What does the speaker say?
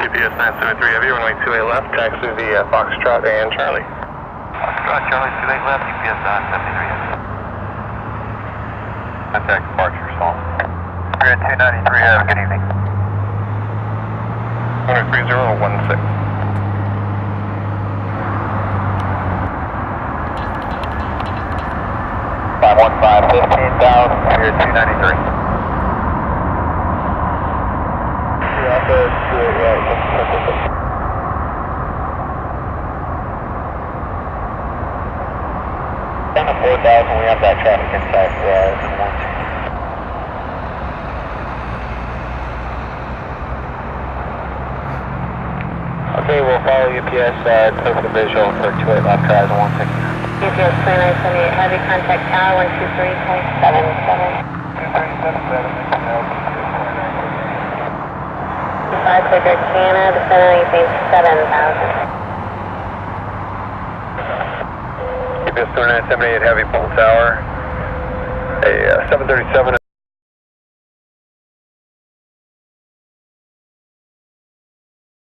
UPS 973 Heavy, runway 28 left, taxi via Foxtrot and Charlie. Foxtrot, Charlie 28 left, UPS 973 Heavy. Contact departure, Salt. Spirit 293 Heavy, good evening. 13016. 515, 15,000, Spirit 293. Down to 4,000, we have that traffic inside for us. Okay, we'll follow UPS, took the visual for 28 left tries on 169. UPS 2978 Heavy, contact tower 123.77. 5 clear Canada, descending anything 7,000. UPS 2978 Heavy, Pole Tower, a 737.